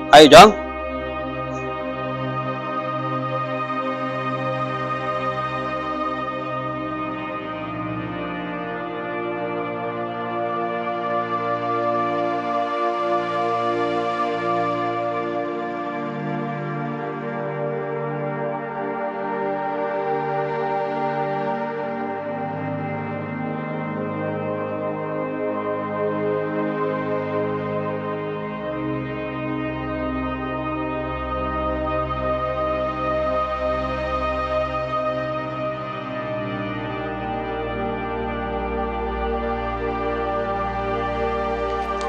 Ayo Jong.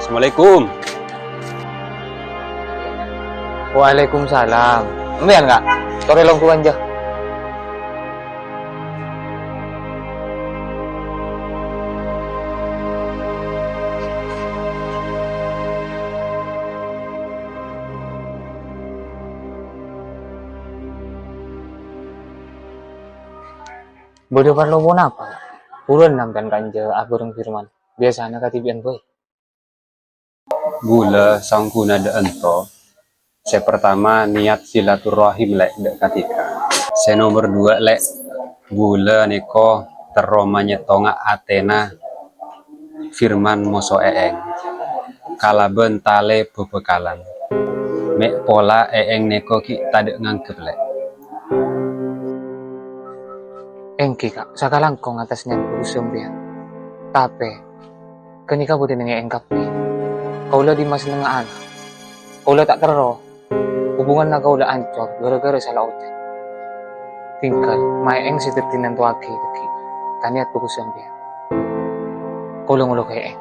Assalamualaikum. Waalaikumsalam. Ambil nggak? Sore long tuan aja. Bodoh kan lo mau apa? Purun nampan kanja aburung firman. Biasanya katibian boy. Gula sangkuna de ento. Saya pertama niat silaturahim lek dek katika. Saya nomor dua lek gula niko teromanya tonga Athena firman moso eeng. Kalaben tale bebekalan. Mek pola eeng neko ki tadek ngangkep lek. Engki kak, sakalang kong atasnya berusum dia. Tapi, kenika buti nengi engkapi. Kaulah di mas nengaan. Kaulah tak kero. Hubungan na kaulah ancor, gara-gara salah ucap. Tinggal, maeng si tertinan tuaki teki. Kaniat berusum dia. Kaulah ngulo kaya eng.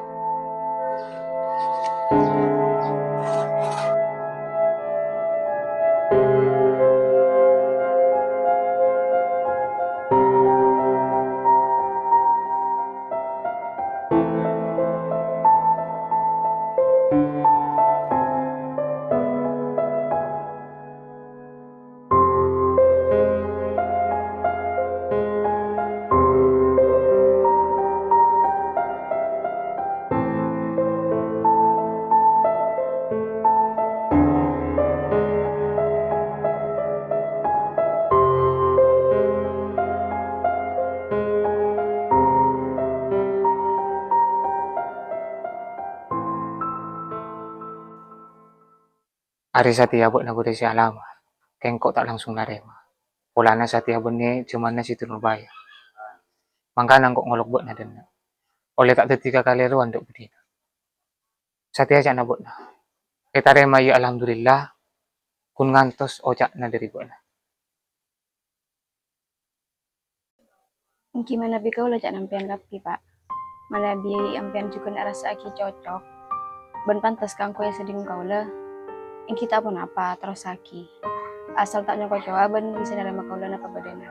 Ari Satya buat na bude si alama. Kengkok tak langsung narema. Polana Satya bune cuman na si Tunurbaya. Mangkanang kok ngolok buat na dena. Oleh tak tetika kali ruan dok budina. Satya aja na buat na. Etarema ya alhamdulillah. Kun ngantos ojak na dari buat na. Gimana bi kau lajak nampian kapi pak? Mana bi ampian juga nak rasa aki cocok. Ben pantas kang kau yang seding kau lah. Yang kita pun apa terus aki. Asal tak nyokok jawaban bisa nerima kau lah apa badana.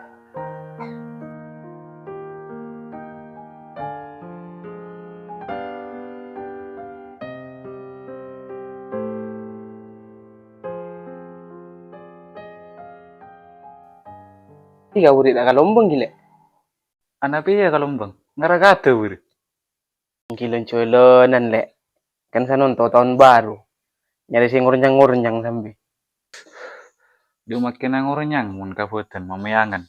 Tiga urit agak lombang gila. Anak piye kalau mbang? Ngaragata wir. Gila colonan lek. Kan sanon tahun baru. Nyari sing ngurnyang sampai. Dia makin ngornyang mun kabutan mamayangan.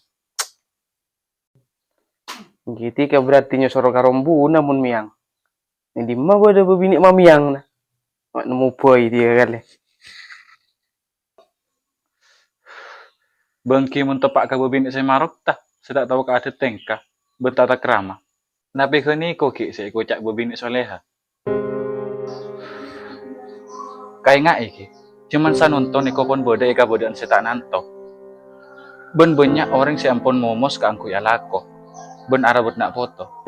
Gitu ka berarti nyosoro karombu namun miang. Ini mah ada bebini mamiang na. Mak nemu boy dia kali. Bangki mun tepak ka bebini saya marok tah. Sedak tahu ka ada tengka. Betata kerama. Napi kini ko ki saya kocak bebini soleha. Kayak nggak iki. Cuman saya nonton iko pun bodoh ika bodohan setan nanto. Ben banyak orang si ampun momos ke angku ya lako. Ben arabut nak foto.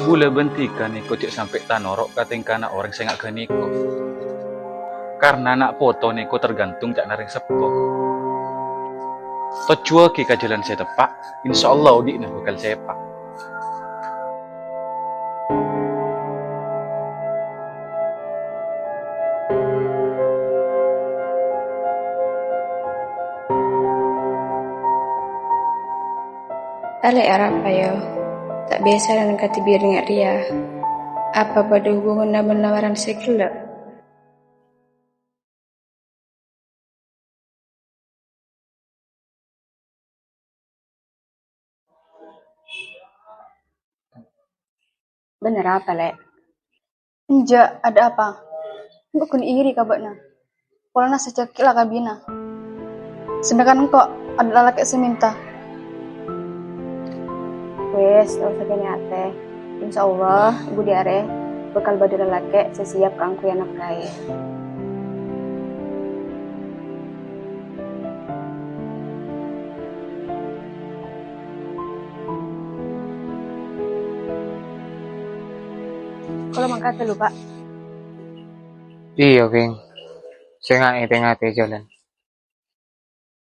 Bule bentikan iko cek sampai tanorok katingkana orang saya nggak keniko. Karena nak foto niko tergantung cak naring sepo. Tocua ki kajalan saya tepak. Insya Allah udik nih bakal sepak. Alek apa yo? Tak biasa dengan katibir dengan dia. Apa pada hubungan namun lamaran sekelak? Bener apa, Lek? Enggak, ada apa? Enggak kun iri kabakna. Polana secekik lah kabina. Sedangkan engkau adalah laki seminta. Wes, usah kene ate. Insya Allah, ibu diare bakal badal laki sesiap kangku anak kaya. Kalau mangkat lupa. Iya, Geng. Saya nggak ngete-ngete jalan.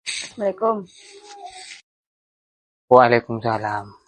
Assalamualaikum. Waalaikumsalam.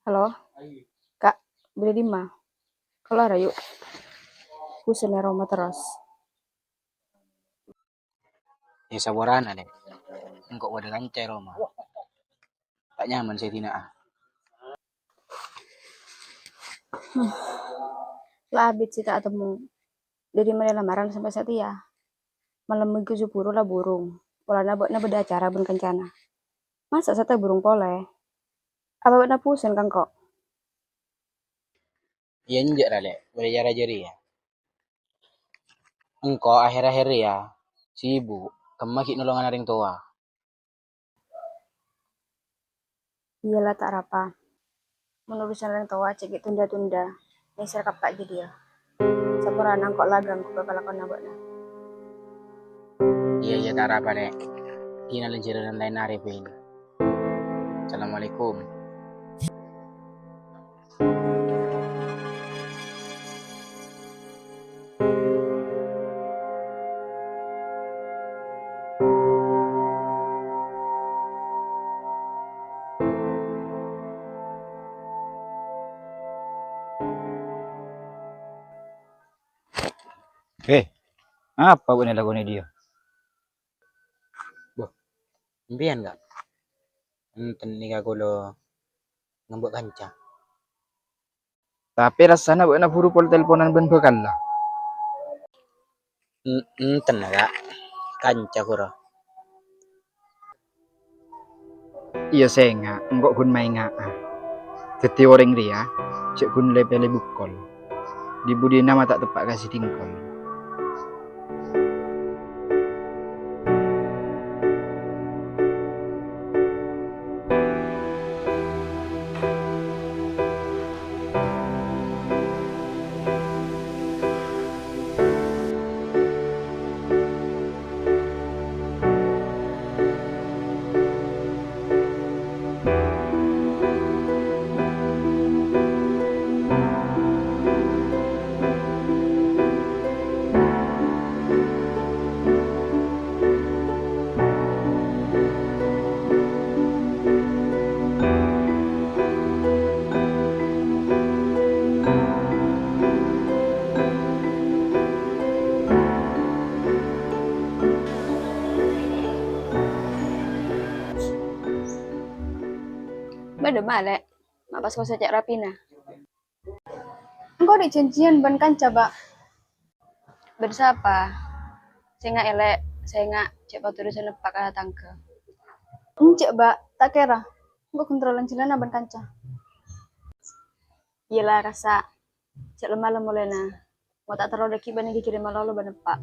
Halo, Kak. Beli di mana? Kalau ada yuk. Pusing Roma terus. Ya sabaran deh. Engkau wadah lancar Roma. Tak nyaman saya tidak ah. Lah abit sih tak temu. Dari mulai lamaran sampai saat ya. Malam minggu sepuluh lah burung. Polana buatnya beda acara ben kencana. Masa sate burung pole? Apa buatnya pusing kan kok? Ya enjak lah lek. Belajar jari ya. Engkau akhir-akhir ya. Sibuk. Kemakik nolongan aring tua. Iyalah tak apa. Menurut yang tua cek tunda-tunda. Ini serkap kak jadi ya. Sepurana kok lagang kok bakal lakon nabakna. Iya tak apa lek. Ina lencir dan lain arifin. Assalamualaikum. Apa punya lagu ini dia? Impian enggak? Enten nikah kulo ngembok kanca. Tapi rasanya bukan huru pol teleponan ben bekal lah. Enten enggak? Kanca kuro. Iya saya enggak, enggak gun main enggak. Jadi orang dia, cek gun lepele bukol. Di budi nama tak tepat kasih tingkol. Bada malek. Mak pas kau secek rapina. Engkau di janjian ban kan coba. Bersapa. Saya nggak elek. Saya nggak cek waktu dulu sana pakai tangke. Encik, Mbak, tak kira. Enggak kontrolan cilana ban kanca. Iyalah rasa cek lemah mulai na. Mau tak terlalu deki ban kirim lalu ban Pak.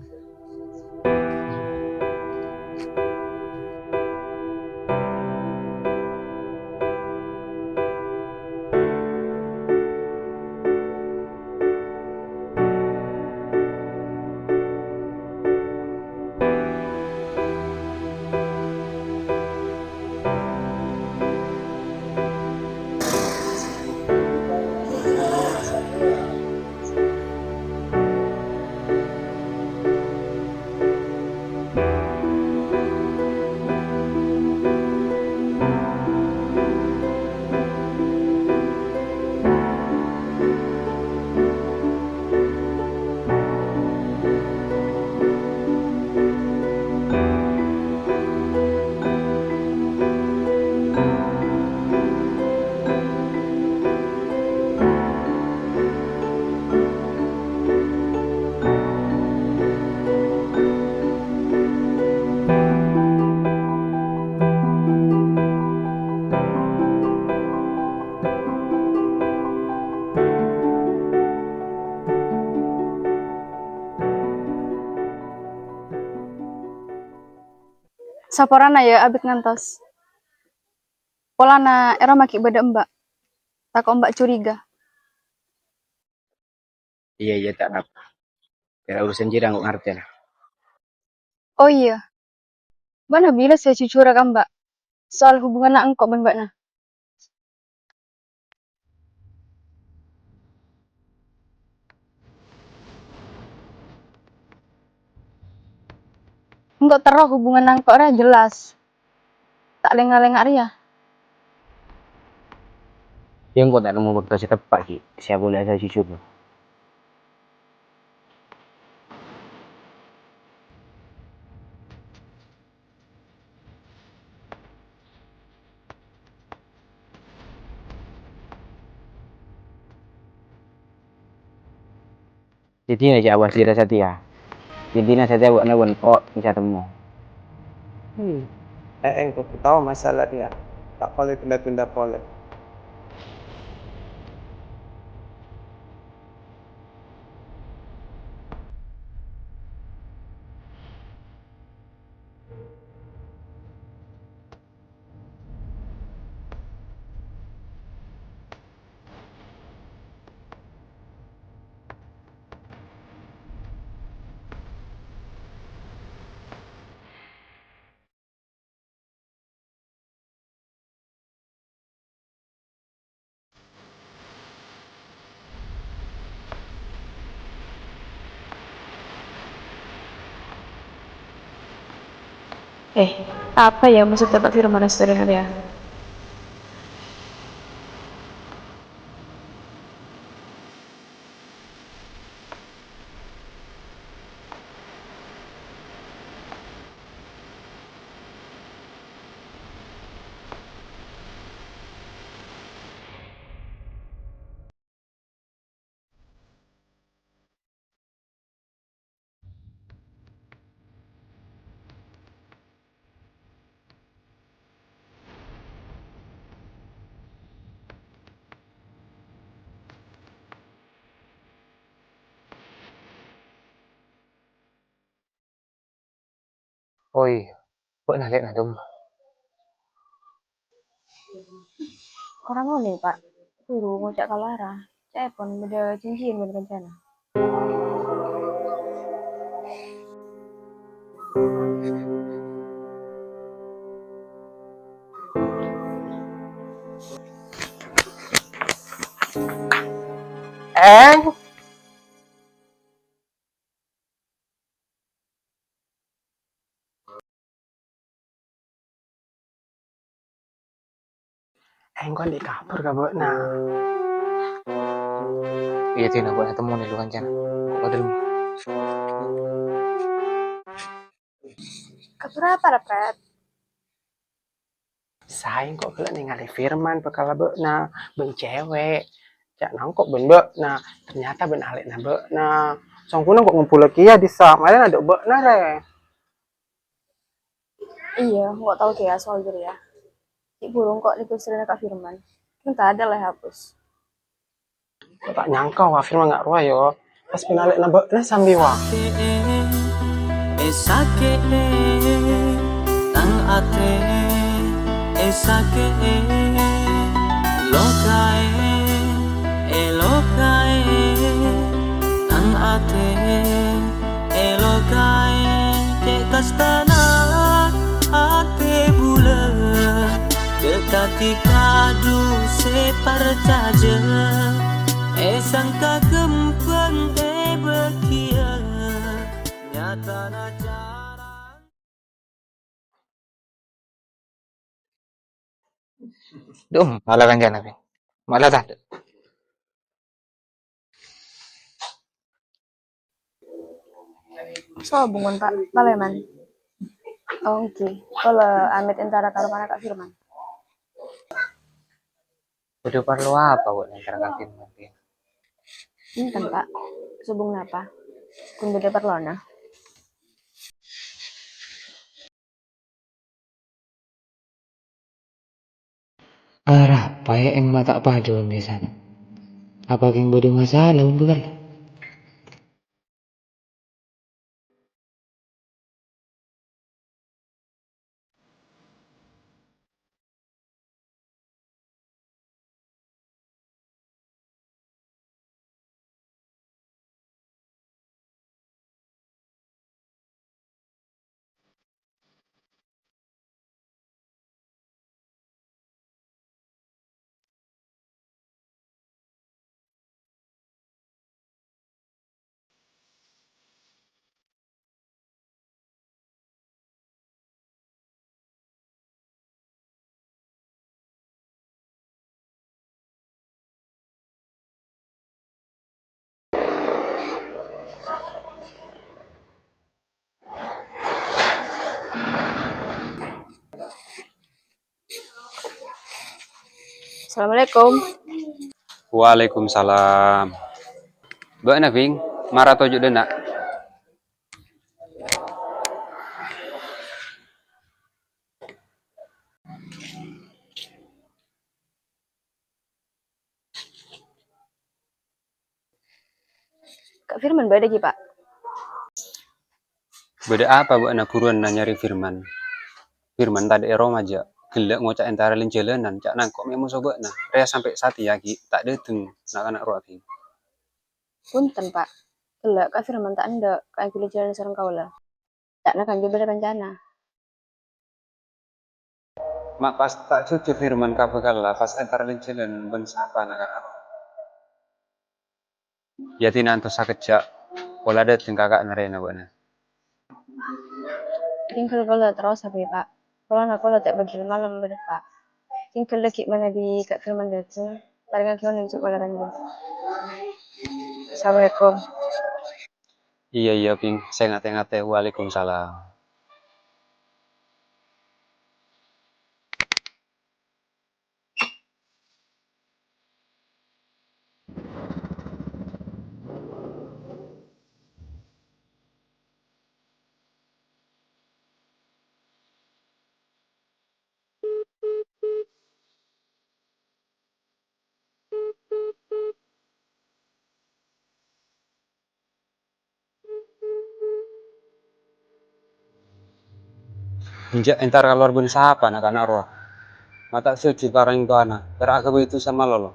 Saporana ya abit ngantos. Polana era maki beda Mbak. Tak Mbak curiga. Iya iya tak apa. Kira urusan jira nggak ngerti lah. Oh iya, mana bila saya jujur kan Mbak. Soal hubungan na engkau ben Mbak na. Engkau terus hubungan na engkau ora jelas. Tak lengah-lengah ria. Yang kau tak mau waktu saya tepat ki. Saya boleh saya jujur. Jadi nih awas diri Satya. Jadi nih Satya buat nawan kok bisa temu. Kau tahu masalah dia. Tak boleh tunda-tunda boleh. Apa ya maksud Bapak Firman Restoran ya? Oh iya, kok nalik na dong. Orang mau nih Pak. Turu ngocak kalara. Cek pun beda cincin beda rencana. Kau di kapur kah buat nah. Iya tina buat temu nih lu kancan. Kok ada rumah. Keberapa Pret? Sayang kok kalian ningali Firman bekal be nah ben cewek. Cak nangkok ben be nah ternyata ben alik nah be nah. Songkuna kok ngumpul lagi ya di sak. Malah ada be nah re. Iya, nggak tahu kayak soal diri ya. Cik burung kok dikusirin Kak Firman. Kan tak ada lah hapus. Kok tak nyangka wah Firman nggak ruah yo. Pas penalek nabek nah sambil wah. Esake tang ate esake lokae tang ate lokae ke kastana ate bulan dekati kadu separcaja sangka kempeng bekia nyata na jarang. Dum, malah kan jangan Pin. Malah tak. So, bungun Pak, Paleman. Oh, oke. Kalau amit antara kalau mana Kak Firman. Udah perlu apa buat antara Kak Firman Pin? Ini kan Pak, subung apa? Kun beda perlona. Arah, payah yang mata padu biasanya. Apa yang bodoh masalah bukan? Assalamualaikum. Waalaikumsalam. Mbak Naving, marah tojo dena. Kak Firman beda lagi Pak. Beda apa Mbak na buruan na nyari Firman. Firman tadi erom aja. Gelak ngocak antara jalanan, cak nangkok memo sobek na. Rea sampai sati ya ki, tak deteng nak anak roh Naving. Punten Pak. Kelak Kak Firman tak anda kayak kulit jalan sarang kau lah. Tak nak kan beda rencana. Mak pas tak cuci Firman kabel lah, pas antara jalanan ben sapa nak anak. Ya tinanto sakejak. Pola deteng kakak narena Mbak na. Tinggal kalau terus tapi Pak. Kalau nak kalau tak bagi malam beda Pak. Tinggal lagi mana di Kak Firman datang. Paling aku nunjuk pada ranjang. Assalamualaikum. Iya iya Ping, saya ngate-ngate. Waalaikumsalam. Injak entar keluar bun sapa nak anak roh. Mata suci parang itu anak. Terak itu sama lolo.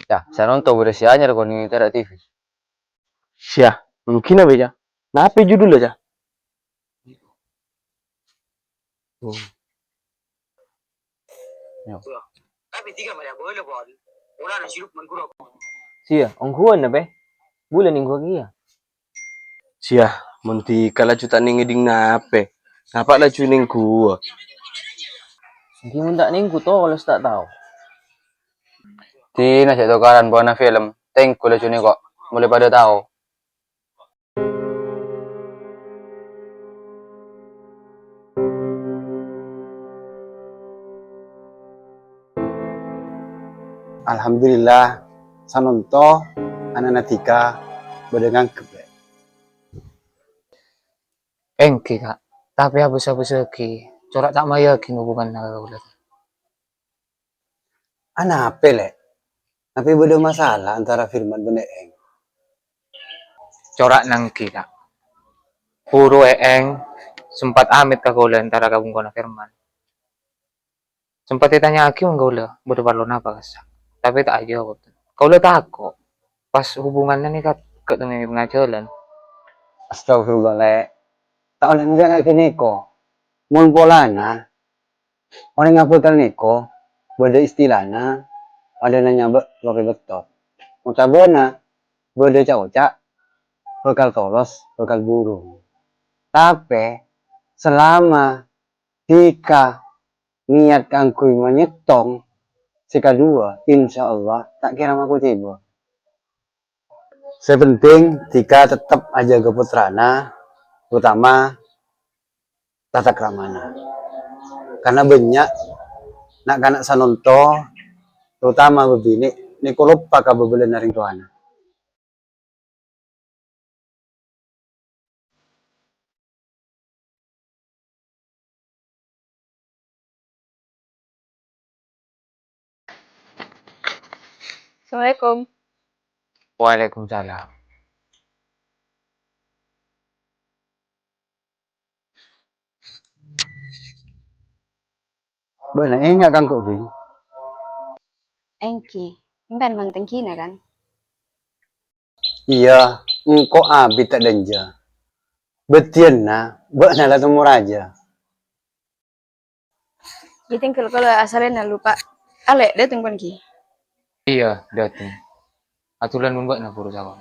Ya, saya nonton udah si anyar kon ini tera TV. Sia, mungkin apa ya? Napa judul aja? Sia, ongkuan na be? Bulan ning gua kia. Sia, munti kala juta ning ngeding nape? Napa lah ning gua? Singki mun tak ningku to kalau tak tahu. Tina saya tukaran buana film. Tengku lah cuni kok. Mulai pada tahu. Alhamdulillah sanonto anak tika berdengang keble. Engki kak. Tapi habis-habis lagi. Corak tak maya ki hubungan dengan kaula. Anak apa lek? Tapi beda masalah antara Firman dan Eng. Corak nangki kak. Puro eng sempat amit ka kaula antara kabung kona Firman. Sempat ditanya aki ang kaula, berbalon apa kasa. Tapi tak jawab. Kaula tako. Pas hubungannya nih kak ketemu pengajaran. Astagfirullah lek. Tak oleh enggak kini ko. Mun polana. Orang ngapulkan niko. Beda istilahnya. Ada nanya lori betul. Mutabona. Beda cawca. Bakal tolos. Bakal burung. Tapi. Selama. Jika. Niat kangkui menyetong. Sika dua. Insya Allah. Tak kira aku tiba. Sepenting. Jika tetap aja keputrana. Terutama. Tata kramana. Karena banyak. Nak kanak sanonto. Terutama begini. Ini kalau lupa kabebelan naring tuana. Assalamualaikum. Waalaikumsalam. Benar, enggak kan kok, Bing? Engki. Impan mantan kina kan? Iya, engkau abi tak danja. Betian na, buat nala temu raja. Giting kalau asalnya lupa. Ale, dia tungguan ki. Iya, datang. Aturan membuat na puro sawa.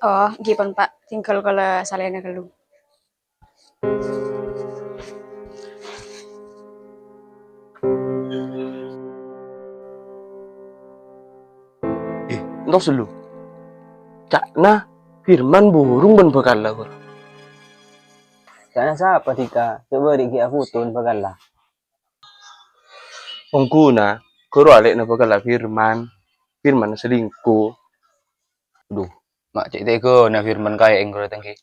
Oh, gipon pak. Tinggal kalau asalnya kalau. Entos lu. Cak nah Firman burung ben bakal lah. Karena siapa tika? Coba di aku tuh bakal lah. Ongkuna, kuro alek na bakal lah Firman. Firman selingkuh. Duh, mak cek teko na Firman kaya eng kalau tangki.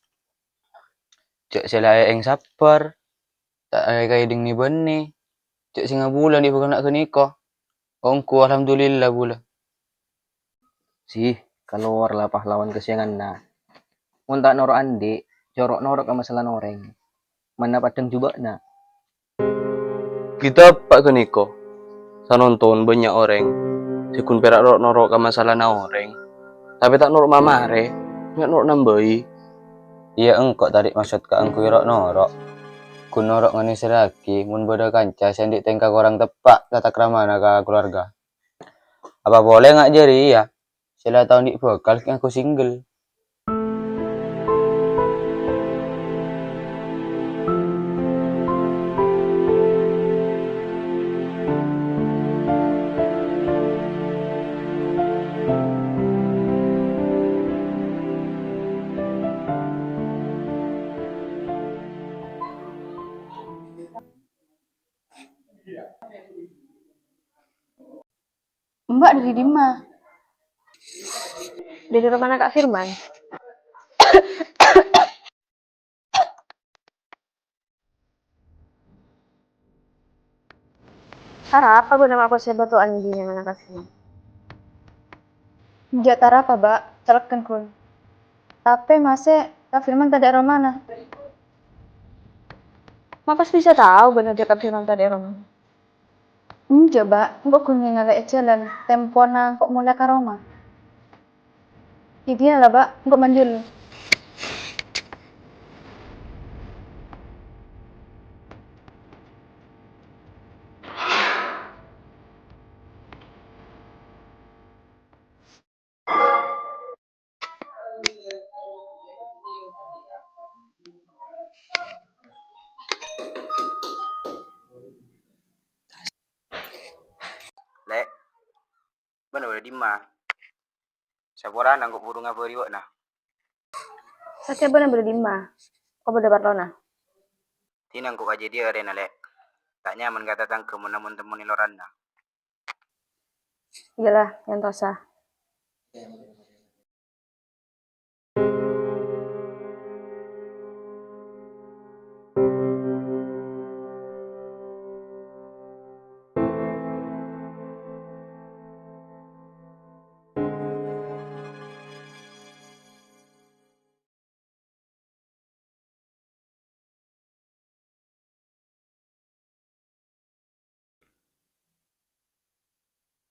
Cek selaya eng sabar. Tak ada kaya ding ni bani. Cek singa bulan di bakal nak ke nikah. Ongku alhamdulillah bulan. Sih, kalau lah pahlawan kesiangan na. Muntak norok andi, jorok norok ke masalah noreng. Mana padang juga na. Kita pak ke niko. Sanonton banyak orang. Sikun perak norok ke masalah na orang. Tapi tak norok mamare. Nggak norok nambahi. Iya engkau tarik maksud ke angku irok norok. Kun norok ngani seraki, mun bodo kanca sendik tengka korang tepak tata kramana ke keluarga. Apa boleh nggak jadi ya? Sila tahun di bakal aku single. Mbak dari Dima. Dari rumah Kak Firman. Tara apa gue nama aku sebab tuh anjing yang anak Kak Firman. Enggak tara apa, Mbak? Celeken kun. Tapi masih Kak Firman tadi arah mana? Ma pas bisa tahu bener dia Kak Firman tadi arah mana. Enggak, Mbak. Mbak kun ngalek jalan tempona kok mulai ke Roma. Jadi lah, Mbak. Mbak manjul. Lek, bener udah Dima. Saboran anggap burung apa riwak nah. Saya bener berdima. Kok bener Barcelona? Tinang kok aja dia arena lek. Tak nyaman kata tangke namun temuni lorana. Iyalah, yang tosa.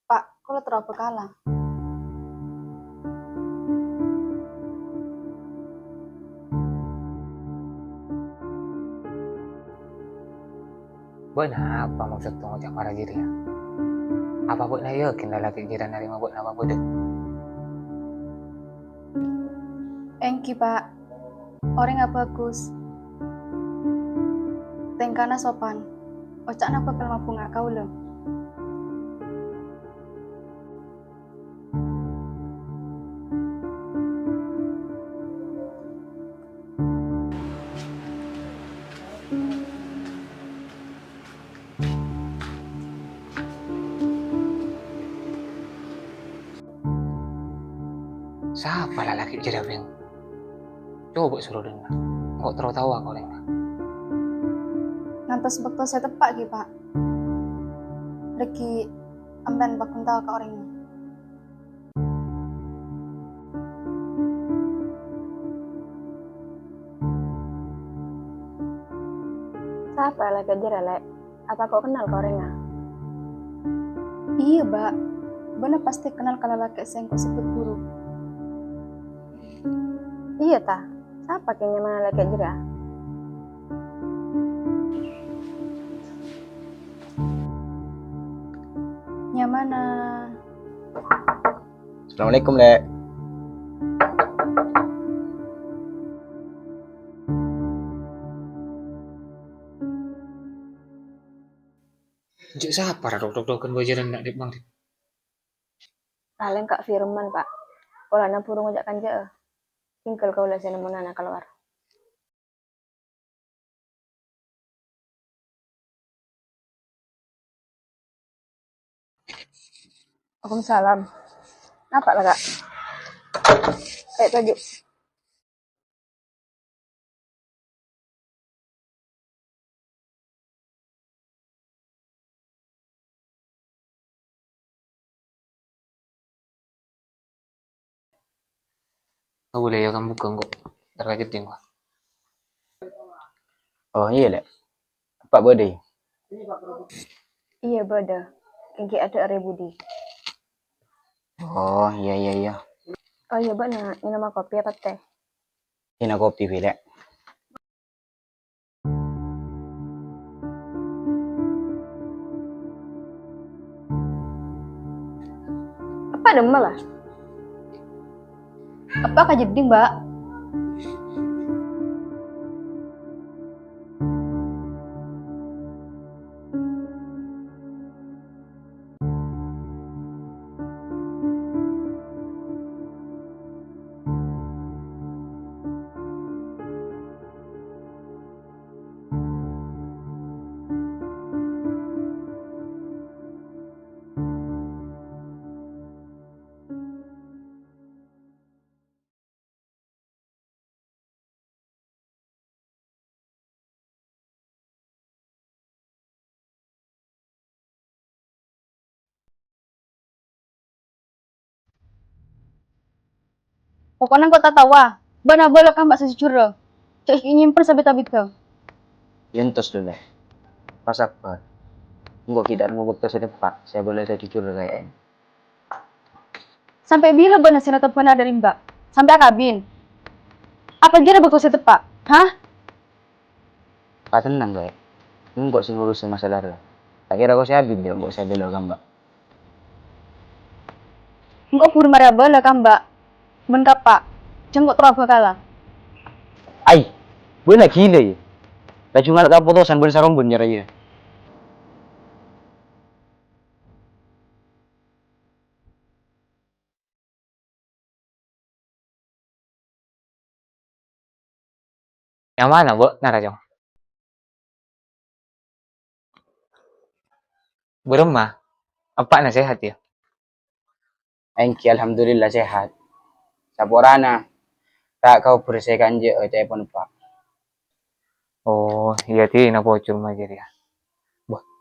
Pak, kalau terlalu kalah. Benar apa maksud tuh ngajak para diri ya? Apa buat na yakin lalaki kira narima buat apa buat? Engki, Pak. Orang nggak bagus. Tengkana sopan. Ocak apa kalau mampu nggak kau lo? Siapa lalaki kira beng? Coba suruh dengar. Kok terus tahu aku lena? Ngantos waktu saya tepak ki, Pak. Reki amben bakun tahu ke orangnya. Siapa lagi aja relek? Apa kau kenal ke orangnya? Iya, Mbak. Bener pasti kenal kalau laki yang kau sebut guru. Iya ta? Siapa kayaknya mana laki aja? Nyamana? Assalamualaikum, Lek. Jek siapa dok-dokan bajaran nak dik bang? Paling Kak Firman, Pak. Kalau anak purung ngajak kanja, tinggal kau lah sana mana keluar. Waalaikumsalam. Apa lah, Kak? Kayak tajuk. Kau boleh ya kamu buka kok. Terkejut ya kok. Oh iya, Lek. Pak Bode. Iya, beda. Engki ada Budi. Oh iya iya iya. Oh iya, Mbak, nah, ini nama kopi apa teh? Ini kopi, Lek. Apa demel lah? Apa kajeding, Mbak? Pokoknya kau tak tahu ah. Bana boleh kan mbak sejujurnya. Cek nyimpen sampai tabit kau. Yentos dulu, Lek. Pas apa? Enggak tidak mau waktu sedepak. Saya boleh saya jujur kayaknya. Sampai bila benar sih telepon dari mbak? Sampai kabin. Apa kira bakal saya tepak? Hah? Pak tenang, Lek. Enggak sih ngurusin masalah lah. Tak kira kau saya habis dia, enggak saya bela kan, Mbak. Enggak pur marah bala kan mbak? Ben pak. Jangan kok terlalu kalah. Ai, benar gila ya. Laju ngalat keputusan ben sarong ben nyara ya. Yang mana, Bu? Narajong. Beremah. Apa nasihat ya? Engki alhamdulillah sehat. Saborana. Tak kau bersihkan je telepon pak. Oh, iya ti na bocor mah jadi ya.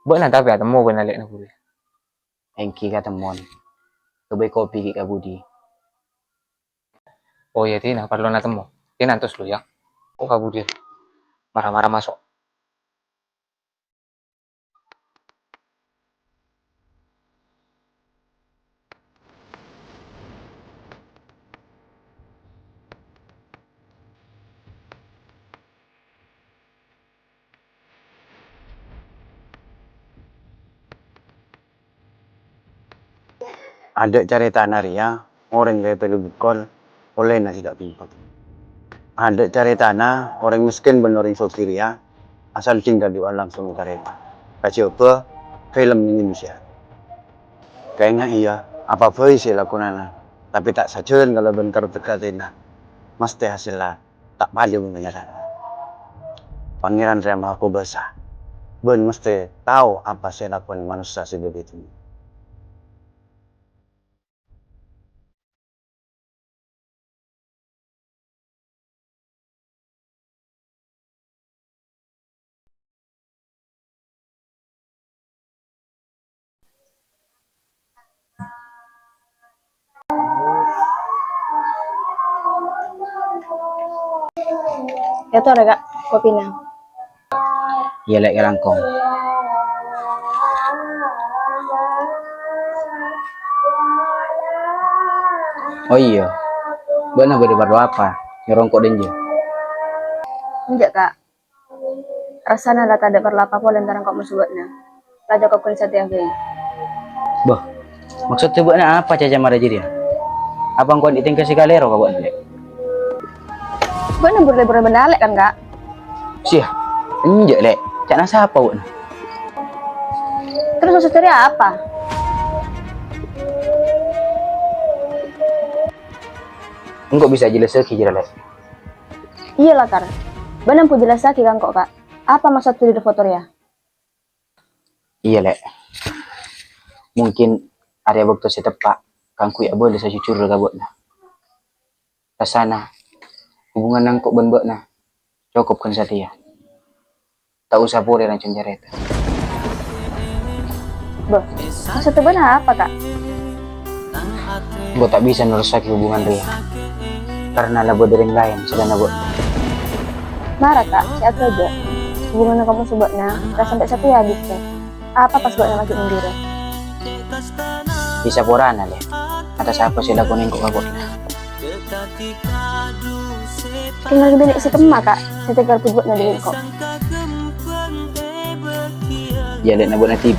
Bah na tapi atau mau benalik na budi. Engki kata mon. Kebai kopi ki kabudi. Oh iya ti na perlu na temu. Ti nantos lu ya. Oh kabudi. Marah-marah masuk. Ada cerita naria orang dari Pelubukol oleh nasi tak pimpak. Ada cerita na orang miskin benoring sokiria asal tinggal di langsung kereta. Kasih apa film Indonesia. Kayaknya iya apa pun sih lakukan tapi tak sajen kalau bentar dekatina mesti hasilnya tak paling mengenyang. Pangeran Rema aku basah. Ben mesti tahu apa saya lakukan manusia segede itu. Ya tuh ada kak, kopinya. Iya lek langkong. Oh iya. Benar berdebat apa? Nyorongkok denje. Enggak kak. Rasanya ada tanda berlapa pun antara kok musuhnya. Raja kok kulit satu gai. Bah, maksud tebaknya apa caca marah jadi? Apa kau ditinggal si kalero kau buat lek? Gue nembur-nembur bendalek kan kak? Sih, enjak lek. Cak nasa apa buat? Terus maksudnya apa? Engkau bisa jelas lagi jira lek. Iya lah kak. Benar pun jelas lagi kan kok kak. Apa maksud di foto ya? Iya lek. Mungkin area waktu si tepak kangku ya boleh saya jujur gabut nah. Rasana hubungan nangkok benbek nah cukup kan satia. Tak usah boleh rancun jareta. Boh, maksudnya benar apa kak? Gue tak bisa ngerusak hubungan Ria karena labo dari yang lain sedang nabok. Marah kak, siapa aja? Hubungan kamu sebabnya, gak sampai satu ya gitu. Apa pas buatnya lagi mendiri? Bisa porana leh. Atas apa sih lakukan kok kabut? Tinggal di bilik si kemak kak, saya tegar buatnya di kok. Ya lek nabok na TV.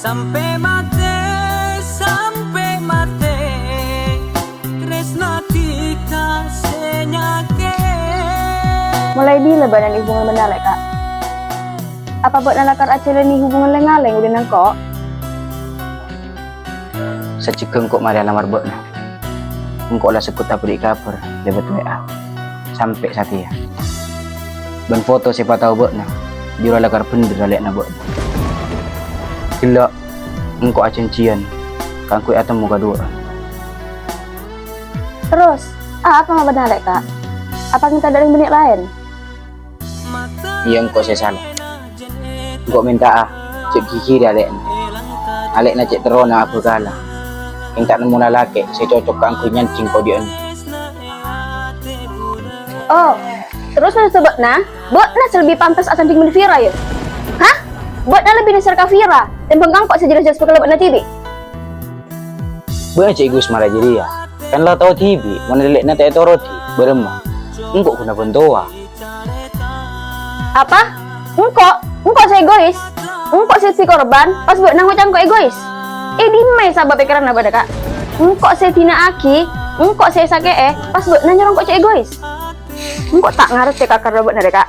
Sampai mati tresna tika senyake. Mulai bila badan hubungan bendalek kak? Apa buat nalakar acele nih hubungan lengaleng udah nangkok? Secikeng kok mari lamar bok nah. Engkau lah sekut apa di kabar lewat WA sampai satia. Ben foto siapa tahu bok nah. Jura lakar bener lek na bok. Gila, engkau acencian, kangku atau muka dua. Terus, apa mau bendalek kak? Apa kita dari benik lain? Iya engkau saya salah. Engkau minta cek gigi dia alek. Alek na cek terona apa gala. Yang tak nemu lalaki, saya cocok kangku nyancing kau dia. Oh, terus sebab nah, buat lebih pantas akan tinggal di Vira ya? Hah? Buat lebih dasar ke Vira, dan bengkang kok sejelas-jelas pakai lebat na TV? Buat cek gus marah jadi ya. Kan lah tahu TV, mana lelek na tak roti, beremah. Engkau kena bentua. Apa? Engkau saya egois? Engkau saya si korban, pas buat nang macam kau egois? Di mai sahabat pikiran apa kak? Engkau saya tina aki, engkau saya sake pas buat nang nyerong kok cek egois? Engkau tak ngarep cek kakak robot nade kak?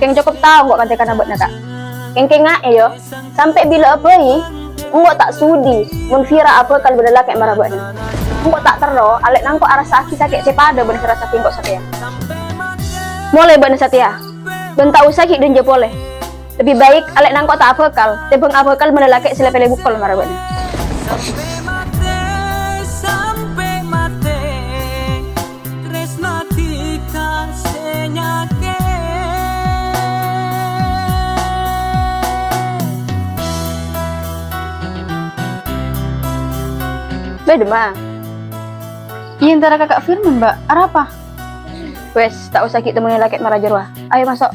Keng cukup tahu engkau kan cek robot nade kak? Keng yo, sampai bila apa engkau tak sudi, menfira apa kalau berlelak kayak marah buat Engkau tak tero, alek nang kok arah sakit sepada ben rasa kok Satya. Mulai ben Satya. Ben tak usah ki dan jepole. Lebih baik alek nang kok tak apakal, tebeng apakal menelake selepele bukol marah ben. sampai mati tresna kita senyake Beda mah. Iya antara kakak Firman mbak, arah apa? Wes, tak usah kita menelake marah jerwah. Ayo masuk.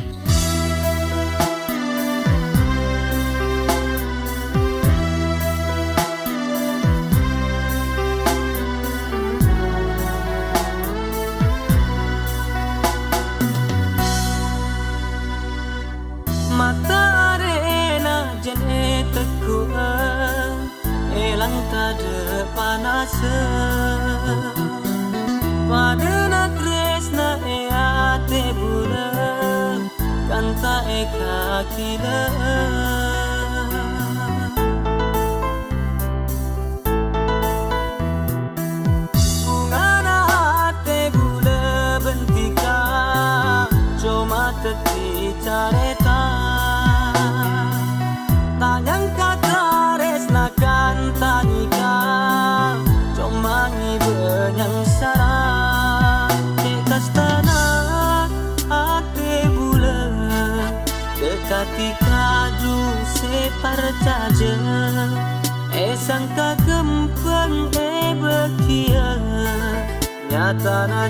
mata arena jene teku elang tade panas padena tresna ate bula kanta eka kila bungana ate bula bentika cuma teti careta tanyang katares nakan tanika comangi benyang sarang kekas tanah ate bula dekati kaju separcaja sangka kempeng bekia nyata na